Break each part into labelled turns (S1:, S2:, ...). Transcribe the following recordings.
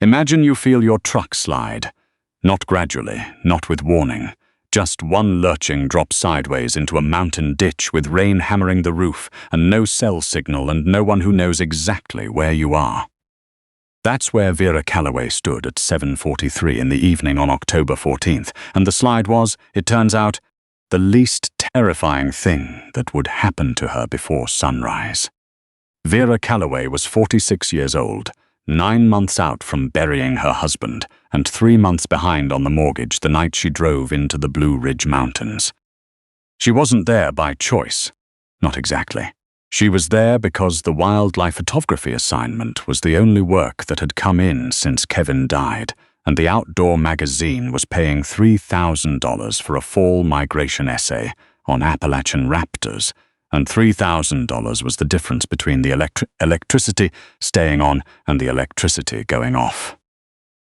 S1: Imagine you feel your truck slide. Not gradually, not with warning. Just one lurching drop sideways into a mountain ditch with rain hammering the roof and no cell signal and no one who knows exactly where you are. That's where Vera Calloway stood at 7:43 in the evening on October 14th, and the slide was, it turns out, the least terrifying thing that would happen to her before sunrise. Vera Calloway was 46 years old, 9 months out from burying her husband, and 3 months behind on the mortgage the night she drove into the Blue Ridge Mountains. She wasn't there by choice. Not exactly. She was there because the wildlife photography assignment was the only work that had come in since Kevin died, and the outdoor magazine was paying $3,000 for a fall migration essay on Appalachian raptors, and $3,000 was the difference between the electricity staying on and the electricity going off.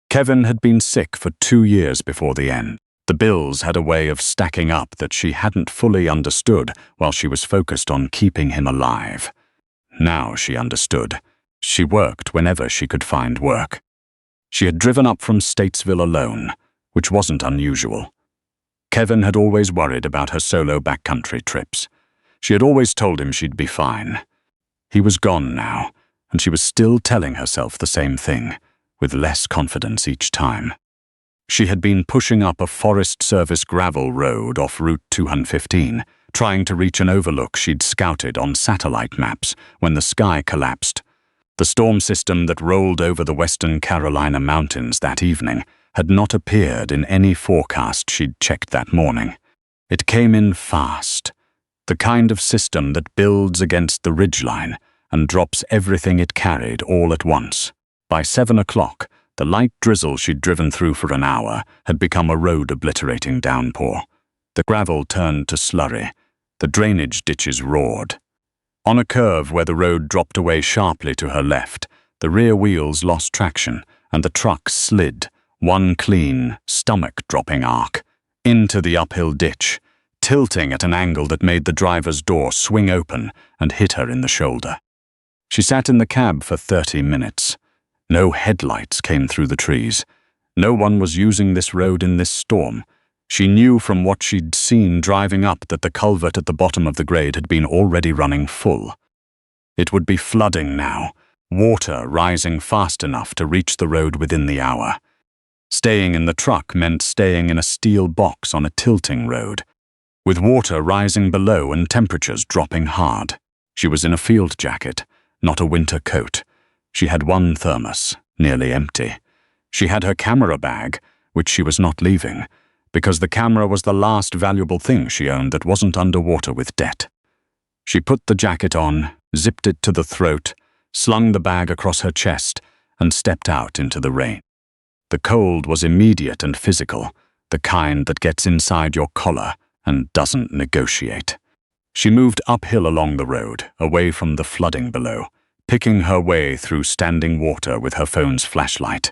S1: Kevin had been sick for 2 years before the end. The bills had a way of stacking up that she hadn't fully understood while she was focused on keeping him alive. Now she understood. She worked whenever she could find work. She had driven up from Statesville alone, which wasn't unusual. Kevin had always worried about her solo backcountry trips. She had always told him she'd be fine. He was gone now, and she was still telling herself the same thing, with less confidence each time. She had been pushing up a Forest Service gravel road off Route 215, trying to reach an overlook she'd scouted on satellite maps when the sky collapsed. The storm system that rolled over the Western Carolina mountains that evening had not appeared in any forecast she'd checked that morning. It came in fast, the kind of system that builds against the ridgeline and drops everything it carried all at once. By 7 o'clock, the light drizzle she'd driven through for an hour had become a road-obliterating downpour. The gravel turned to slurry. The drainage ditches roared. On a curve where the road dropped away sharply to her left, the rear wheels lost traction and the truck slid, one clean, stomach-dropping arc, into the uphill ditch, tilting at an angle that made the driver's door swing open and hit her in the shoulder. She sat in the cab for 30 minutes. No headlights came through the trees. No one was using this road in this storm. She knew from what she'd seen driving up that the culvert at the bottom of the grade had been already running full. It would be flooding now, water rising fast enough to reach the road within the hour. Staying in the truck meant staying in a steel box on a tilting road, with water rising below and temperatures dropping hard. She was in a field jacket, not a winter coat. She had one thermos, nearly empty. She had her camera bag, which she was not leaving, because the camera was the last valuable thing she owned that wasn't underwater with debt. She put the jacket on, zipped it to the throat, slung the bag across her chest, and stepped out into the rain. The cold was immediate and physical, the kind that gets inside your collar and doesn't negotiate. She moved uphill along the road, away from the flooding below, picking her way through standing water with her phone's flashlight.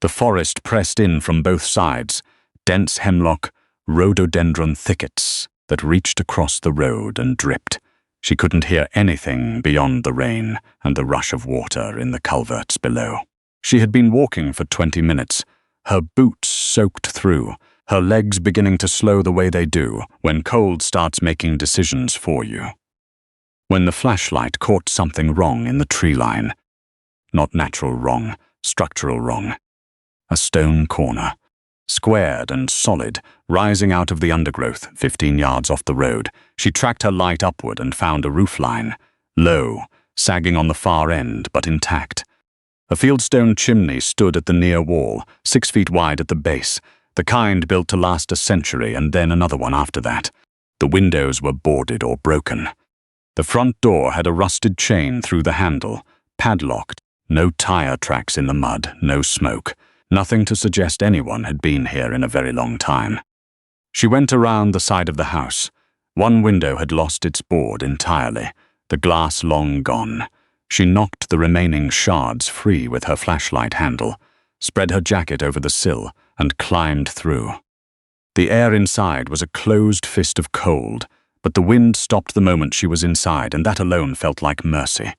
S1: The forest pressed in from both sides, dense hemlock, rhododendron thickets that reached across the road and dripped. She couldn't hear anything beyond the rain and the rush of water in the culverts below. She had been walking for 20 minutes, her boots soaked through, her legs beginning to slow the way they do when cold starts making decisions for you. When the flashlight caught something wrong in the tree line. Not natural wrong, structural wrong. A stone corner, squared and solid, rising out of the undergrowth 15 yards off the road. She tracked her light upward and found a roofline, low, sagging on the far end but intact. A fieldstone chimney stood at the near wall, 6 feet wide at the base, the kind built to last a century and then another one after that. The windows were boarded or broken. The front door had a rusted chain through the handle, padlocked, no tire tracks in the mud, no smoke, nothing to suggest anyone had been here in a very long time. She went around the side of the house. One window had lost its board entirely, the glass long gone. She knocked the remaining shards free with her flashlight handle, spread her jacket over the sill, and climbed through. The air inside was a closed fist of cold, but the wind stopped the moment she was inside, and that alone felt like mercy.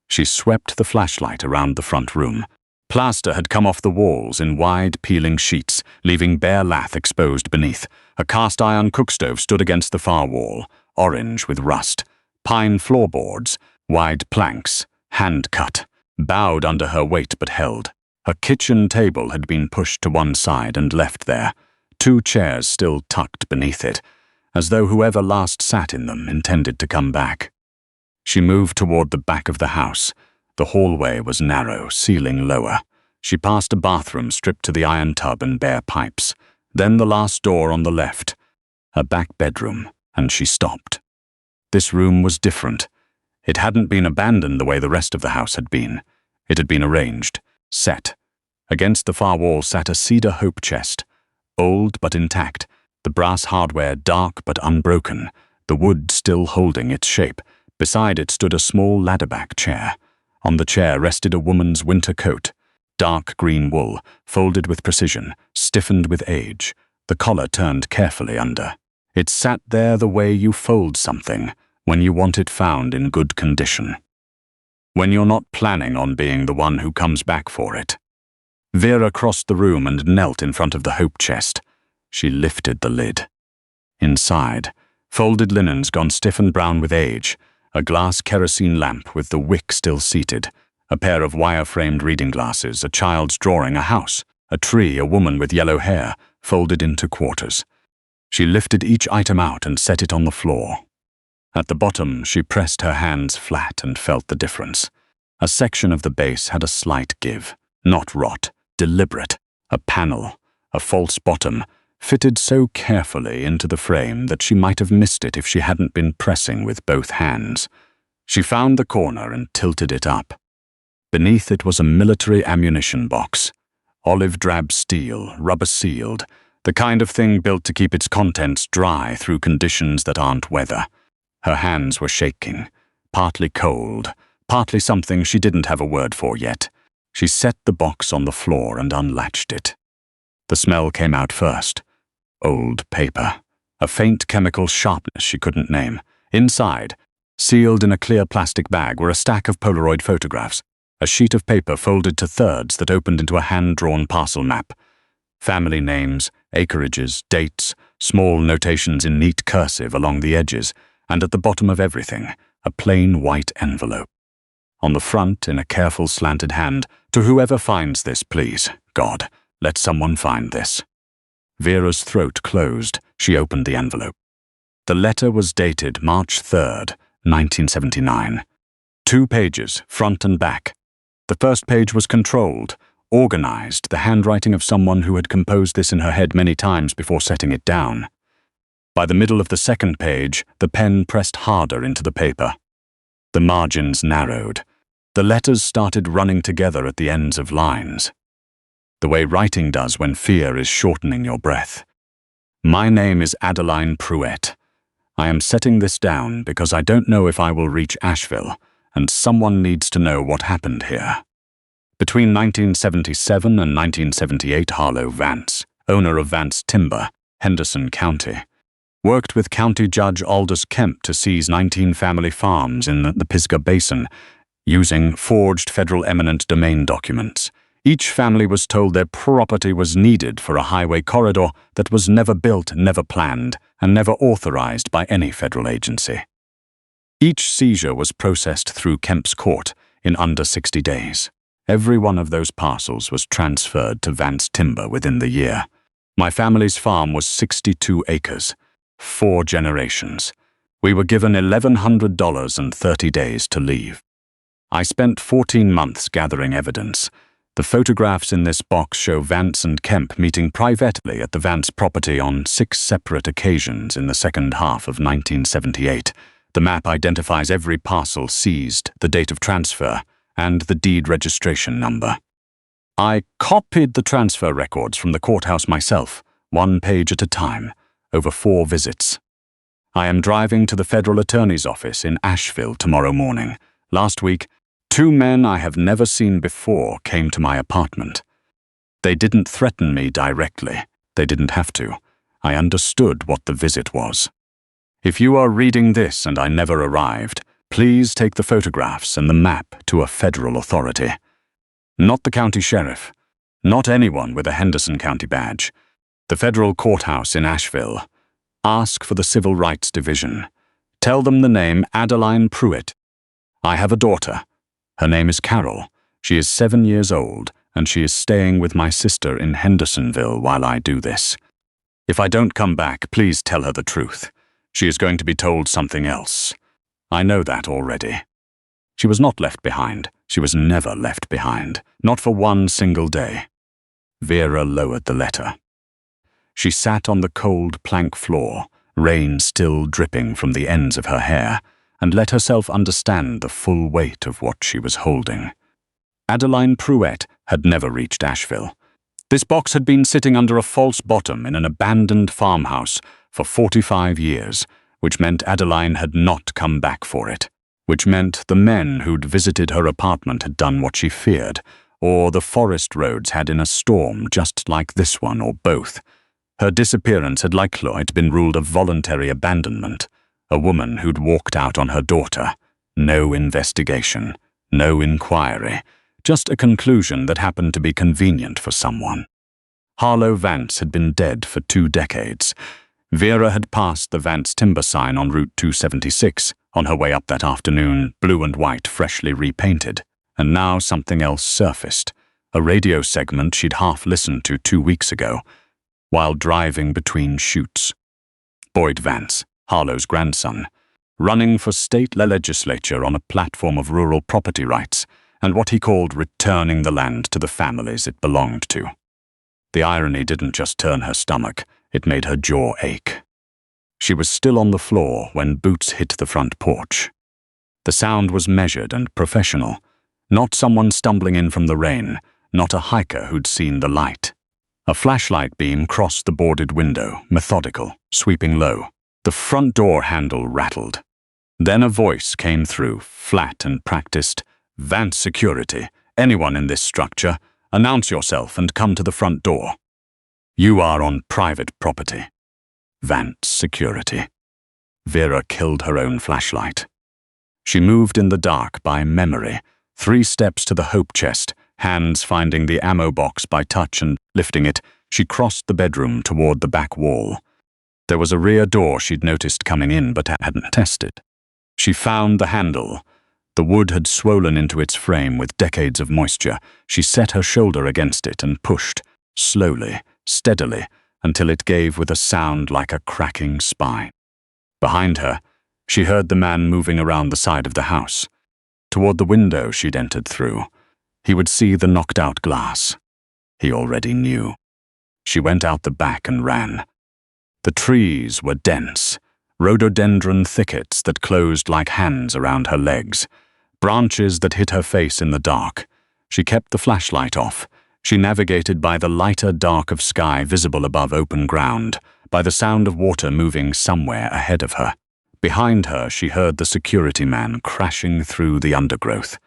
S1: She swept the flashlight around the front room, Plaster had come off the walls in wide, peeling sheets, leaving bare lath exposed beneath. A cast-iron cookstove stood against the far wall, orange with rust. Pine floorboards, wide planks, hand-cut, bowed under her weight but held. Her kitchen table had been pushed to one side and left there, 2 chairs still tucked beneath it, as though whoever last sat in them intended to come back. She moved toward the back of the house. The hallway was narrow, ceiling lower. She passed a bathroom stripped to the iron tub and bare pipes, then the last door on the left, a back bedroom, and she stopped. This room was different. It hadn't been abandoned the way the rest of the house had been. It had been arranged, set. Against the far wall sat a cedar hope chest, old but intact, the brass hardware dark but unbroken, the wood still holding its shape. Beside it stood a small ladderback chair. On the chair rested a woman's winter coat, dark green wool, folded with precision, stiffened with age, the collar turned carefully under. It sat there the way you fold something, when you want it found in good condition. When you're not planning on being the one who comes back for it. Vera crossed the room and knelt in front of the hope chest. She lifted the lid. Inside, folded linens gone stiff and brown with age, a glass kerosene lamp with the wick still seated, a pair of wire-framed reading glasses, a child's drawing, a house, a tree, a woman with yellow hair, folded into quarters. She lifted each item out and set it on the floor. At the bottom, she pressed her hands flat and felt the difference. A section of the base had a slight give, not rot, deliberate, a panel, a false bottom, fitted so carefully into the frame that she might have missed it if she hadn't been pressing with both hands. She found the corner and tilted it up. Beneath it was a military ammunition box, olive drab steel, rubber-sealed, the kind of thing built to keep its contents dry through conditions that aren't weather. Her hands were shaking, partly cold, partly something she didn't have a word for yet. She set the box on the floor and unlatched it. The smell came out first. Old paper. A faint chemical sharpness she couldn't name. Inside, sealed in a clear plastic bag, were a stack of Polaroid photographs, a sheet of paper folded to thirds that opened into a hand-drawn parcel map. Family names, acreages, dates, small notations in neat cursive along the edges, and at the bottom of everything, a plain white envelope. On the front, in a careful slanted hand, "To whoever finds this, please, God, let someone find this." Vera's throat closed. She opened the envelope. The letter was dated March 3rd, 1979. 2 pages, front and back. The first page was controlled, organized, the handwriting of someone who had composed this in her head many times before setting it down. By the middle of the second page, the pen pressed harder into the paper. The margins narrowed. The letters started running together at the ends of lines, the way writing does when fear is shortening your breath. My name is Adeline Pruett. I am setting this down because I don't know if I will reach Asheville, and someone needs to know what happened here. Between 1977 and 1978, Harlow Vance, owner of Vance Timber, Henderson County, worked with County Judge Aldous Kemp to seize 19 family farms in the Pisgah Basin, using forged federal eminent domain documents. Each family was told their property was needed for a highway corridor that was never built, never planned, and never authorized by any federal agency. Each seizure was processed through Kemp's court in under 60 days. Every one of those parcels was transferred to Vance Timber within the year. My family's farm was 62 acres, 4 generations. We were given $1,100 and 30 days to leave. I spent 14 months gathering evidence. The photographs in this box show Vance and Kemp meeting privately at the Vance property on 6 separate occasions in the second half of 1978. The map identifies every parcel seized, the date of transfer, and the deed registration number. I copied the transfer records from the courthouse myself, 1 page at a time, over 4 visits. I am driving to the federal attorney's office in Asheville tomorrow morning. Last week, 2 men I have never seen before came to my apartment. They didn't threaten me directly. They didn't have to. I understood what the visit was. If you are reading this and I never arrived, please take the photographs and the map to a federal authority. Not the county sheriff. Not anyone with a Henderson County badge. The federal courthouse in Asheville. Ask for the Civil Rights Division. Tell them the name Adeline Pruitt. I have a daughter. Her name is Carol. She is 7 years old, and she is staying with my sister in Hendersonville while I do this. If I don't come back, please tell her the truth. She is going to be told something else. I know that already. She was not left behind. She was never left behind. Not for one single day. Vera lowered the letter. She sat on the cold plank floor, rain still dripping from the ends of her hair, and let herself understand the full weight of what she was holding. Adeline Pruitt had never reached Asheville. This box had been sitting under a false bottom in an abandoned farmhouse for 45 years, which meant Adeline had not come back for it, which meant the men who'd visited her apartment had done what she feared, or the forest roads had in a storm just like this one, or both. Her disappearance had likely been ruled a voluntary abandonment, a woman who'd walked out on her daughter. No investigation, no inquiry, just a conclusion that happened to be convenient for someone. Harlow Vance had been dead for 2 decades. Vera had passed the Vance timber sign on Route 276 on her way up that afternoon, blue and white, freshly repainted, and now something else surfaced, a radio segment she'd half listened to 2 weeks ago, while driving between chutes. Boyd Vance, Harlow's grandson, running for state legislature on a platform of rural property rights and what he called returning the land to the families it belonged to. The irony didn't just turn her stomach, it made her jaw ache. She was still on the floor when boots hit the front porch. The sound was measured and professional, not someone stumbling in from the rain, not a hiker who'd seen the light. A flashlight beam crossed the boarded window, methodical, sweeping low. The front door handle rattled. Then a voice came through, flat and practiced. "Vance Security. Anyone in this structure, announce yourself and come to the front door. You are on private property." Vance Security. Vera killed her own flashlight. She moved in the dark by memory, 3 steps to the hope chest, hands finding the ammo box by touch, and lifting it, she crossed the bedroom toward the back wall. There was a rear door she'd noticed coming in but hadn't tested. She found the handle. The wood had swollen into its frame with decades of moisture. She set her shoulder against it and pushed, slowly, steadily, until it gave with a sound like a cracking spine. Behind her, she heard the man moving around the side of the house. Toward the window she'd entered through. He would see the knocked-out glass. He already knew. She went out the back and ran. The trees were dense, rhododendron thickets that closed like hands around her legs, branches that hit her face in the dark. She kept the flashlight off. She navigated by the lighter dark of sky visible above open ground, by the sound of water moving somewhere ahead of her. Behind her, she heard the security man crashing through the undergrowth,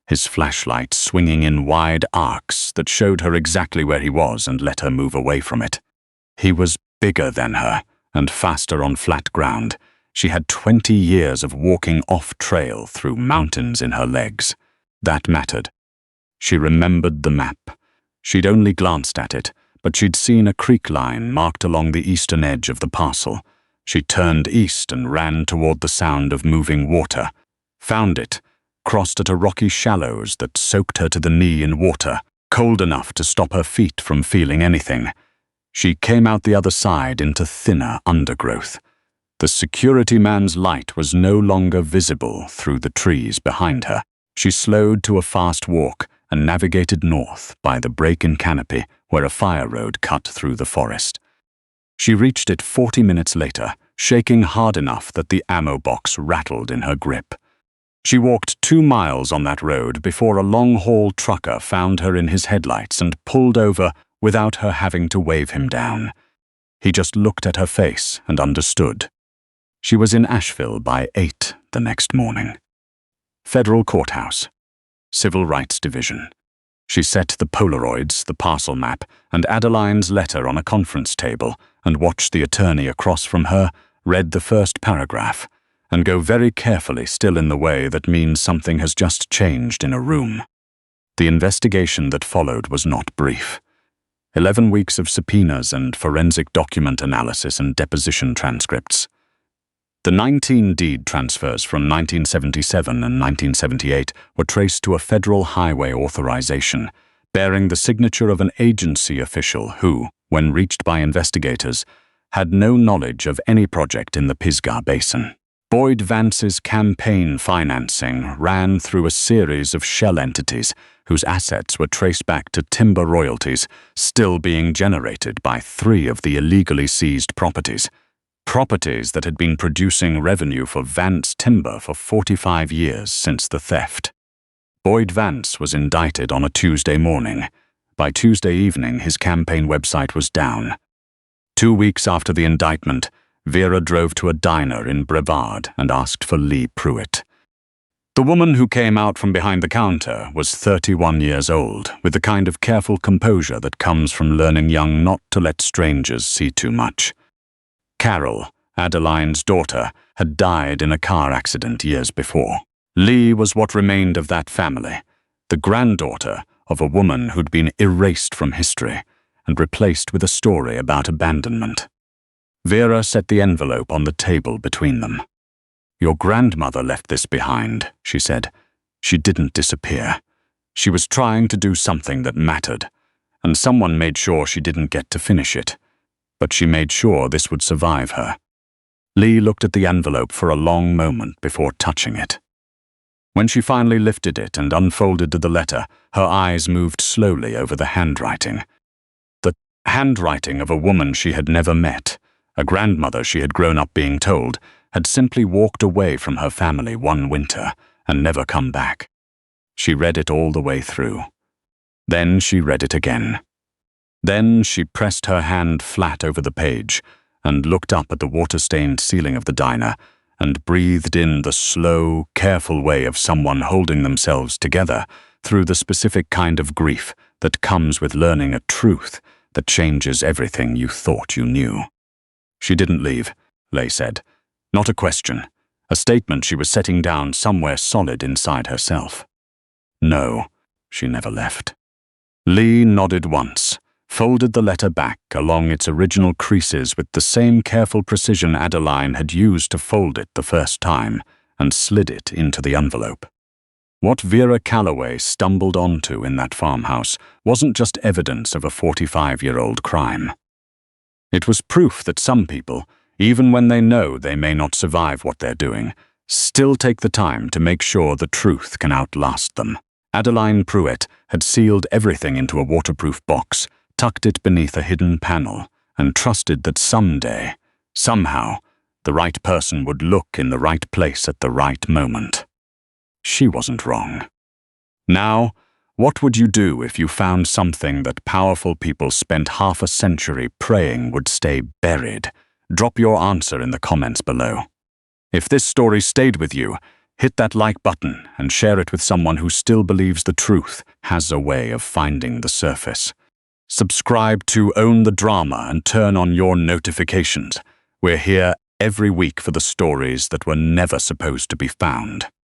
S1: his flashlight swinging in wide arcs that showed her exactly where he was and let her move away from it. He was bigger than her and faster on flat ground. She had 20 years of walking off-trail through mountains in her legs. That mattered. She remembered the map. She'd only glanced at it, but she'd seen a creek line marked along the eastern edge of the parcel. She turned east and ran toward the sound of moving water, found it, crossed at a rocky shallows that soaked her to the knee in water, cold enough to stop her feet from feeling anything. She came out the other side into thinner undergrowth. The security man's light was no longer visible through the trees behind her. She slowed to a fast walk and navigated north by the break-in canopy where a fire road cut through the forest. She reached it 40 minutes later, shaking hard enough that the ammo box rattled in her grip. She walked 2 miles on that road before a long-haul trucker found her in his headlights and pulled over without her having to wave him down. He just looked at her face and understood. She was in Asheville by 8 the next morning. Federal Courthouse. Civil Rights Division. She set the Polaroids, the parcel map, and Adeline's letter on a conference table and watched the attorney across from her read the first paragraph and go very carefully, still in the way that means something has just changed in a room. The investigation that followed was not brief. 11 weeks of subpoenas and forensic document analysis and deposition transcripts. The 19 deed transfers from 1977 and 1978 were traced to a federal highway authorization, bearing the signature of an agency official who, when reached by investigators, had no knowledge of any project in the Pisgah Basin. Boyd Vance's campaign financing ran through a series of shell entities whose assets were traced back to timber royalties still being generated by 3 of the illegally seized properties that had been producing revenue for Vance Timber for 45 years since the theft. Boyd Vance was indicted on a Tuesday morning. By Tuesday evening, his campaign website was down. 2 weeks after the indictment, Vera drove to a diner in Brevard and asked for Lee Pruitt. The woman who came out from behind the counter was 31 years old, with the kind of careful composure that comes from learning young not to let strangers see too much. Carol, Adeline's daughter, had died in a car accident years before. Lee was what remained of that family, the granddaughter of a woman who'd been erased from history and replaced with a story about abandonment. Vera set the envelope on the table between them. "Your grandmother left this behind," she said. "She didn't disappear. She was trying to do something that mattered, and someone made sure she didn't get to finish it. But she made sure this would survive her." Lee looked at the envelope for a long moment before touching it. When she finally lifted it and unfolded the letter, her eyes moved slowly over the handwriting. The handwriting of a woman she had never met, a grandmother she had grown up being told, had simply walked away from her family one winter and never come back. She read it all the way through. Then she read it again. Then she pressed her hand flat over the page and looked up at the water-stained ceiling of the diner and breathed in the slow, careful way of someone holding themselves together through the specific kind of grief that comes with learning a truth that changes everything you thought you knew. She didn't leave, Leigh said. Not a question, a statement she was setting down somewhere solid inside herself. No, she never left. Leigh nodded once, folded the letter back along its original creases with the same careful precision Adeline had used to fold it the first time, and slid it into the envelope. What Vera Calloway stumbled onto in that farmhouse wasn't just evidence of a 45-year-old crime. It was proof that some people, even when they know they may not survive what they're doing, still take the time to make sure the truth can outlast them. Adeline Pruitt had sealed everything into a waterproof box, tucked it beneath a hidden panel, and trusted that someday, somehow, the right person would look in the right place at the right moment. She wasn't wrong. Now, what would you do if you found something that powerful people spent half a century praying would stay buried? Drop your answer in the comments below. If this story stayed with you, hit that like button and share it with someone who still believes the truth has a way of finding the surface. Subscribe to Own the Drama and turn on your notifications. We're here every week for the stories that were never supposed to be found.